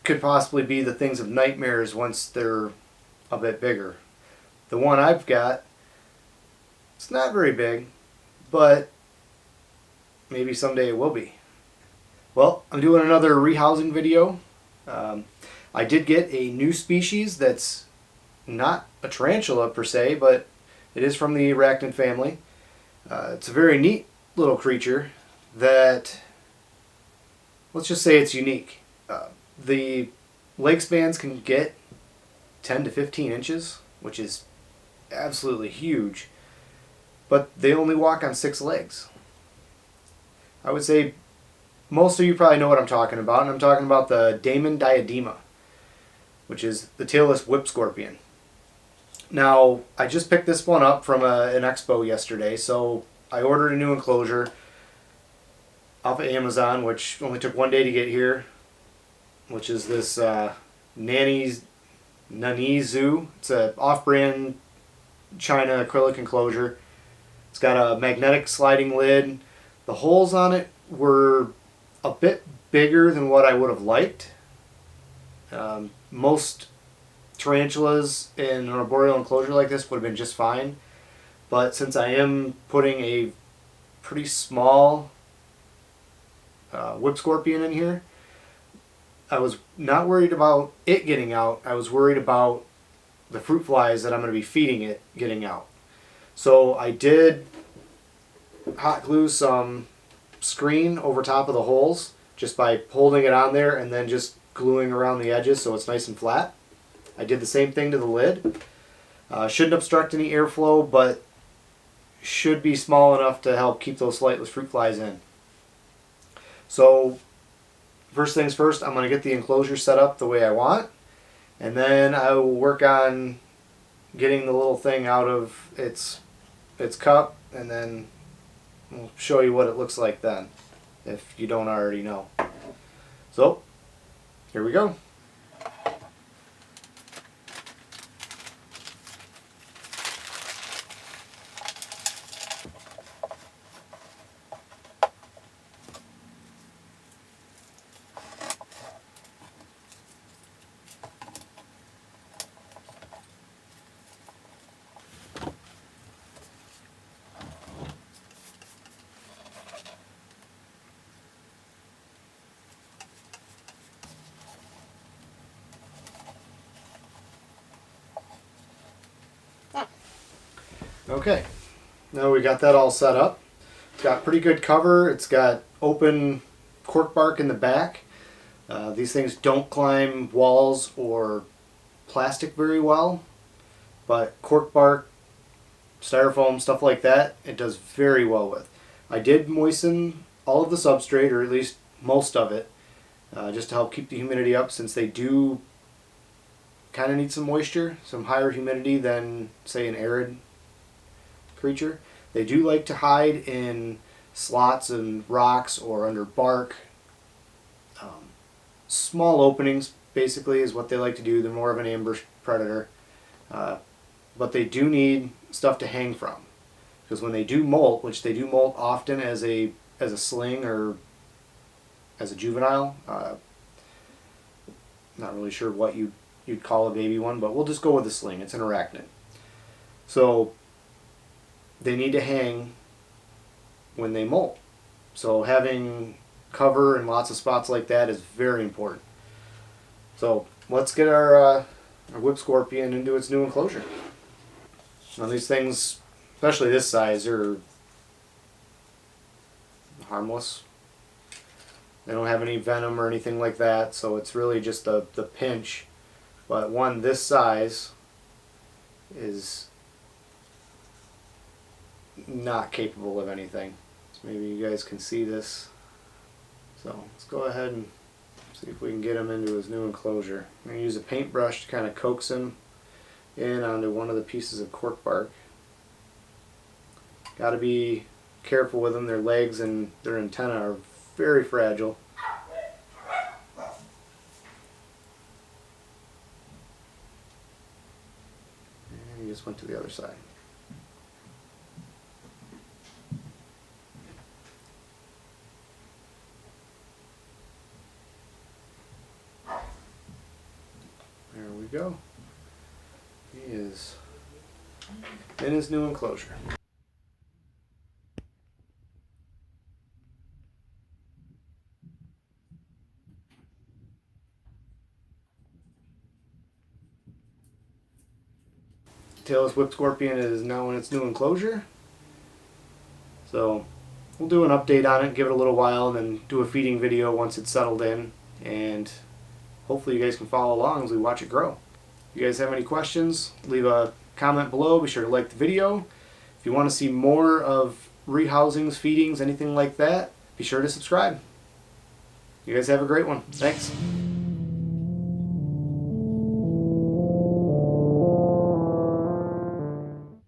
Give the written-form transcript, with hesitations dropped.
could possibly be the things of nightmares once they're a bit bigger. The one I've got, it's not very big, but maybe someday it will be. Well, I'm doing another rehousing video. I did get a new species that's not a tarantula per se, but it is from the Arachnid family. It's a very neat little creature that, let's just say it's unique. The leg spans can get 10 to 15 inches, which is absolutely huge, but they only walk on 6 legs. I would say most of you probably know what I'm talking about, and I'm talking about the Damon diadema, which is the Tailless Whip Scorpion. Now, I just picked this one up from an expo yesterday, so I ordered a new enclosure off of Amazon, which only took 1 day to get here, which is this Nanizu. It's an off-brand China acrylic enclosure. It's got a magnetic sliding lid. The holes on it were a bit bigger than what I would have liked. Most tarantulas in an arboreal enclosure like this would have been just fine, but since I am putting a pretty small whip scorpion in here, I was not worried about it getting out. I was worried about the fruit flies that I'm going to be feeding it getting out. So I did hot glue some screen over top of the holes just by holding it on there and then just gluing around the edges so it's nice and flat. I did the same thing to the lid. Shouldn't obstruct any airflow, but should be small enough to help keep those flightless fruit flies in. So first things first, I'm going to get the enclosure set up the way I want, and then I will work on getting the little thing out of its cup, and then we'll show you what it looks like then, if you don't already know. So, here we go. Okay, now we got that all set up. It's got pretty good cover. It's got open cork bark in the back. These things don't climb walls or plastic very well, but cork bark, styrofoam, stuff like that, it does very well with. I did moisten all of the substrate, or at least most of it, just to help keep the humidity up, since they do kind of need some moisture, some higher humidity than, say, an arid creature. They do like to hide in slots and rocks or under bark. Small openings basically is what they like to do. They're more of an ambush predator, but they do need stuff to hang from, because when they do molt, which they do molt often as a sling or as a juvenile, not really sure what you'd call a baby one, but we'll just go with a sling. It's an arachnid. So they need to hang when they molt. So having cover and lots of spots like that is very important. So let's get our whip scorpion into its new enclosure. Now these things, especially this size, are harmless. They don't have any venom or anything like that, so it's really just the pinch. But one this size is not capable of anything. So maybe you guys can see this. So let's go ahead and see if we can get him into his new enclosure. I'm going to use a paintbrush to kind of coax him in onto one of the pieces of cork bark. Got to be careful with them. Their legs and their antennae are very fragile. And he just went to the other side. go. He is in his new enclosure. Tailless Whip Scorpion is now in its new enclosure. So we'll do an update on it, give it a little while, and then do a feeding video once it's settled in. And hopefully you guys can follow along as we watch it grow. If you guys have any questions, leave a comment below. Be sure to like the video. If you want to see more of rehousings, feedings, anything like that, be sure to subscribe. You guys have a great one. Thanks.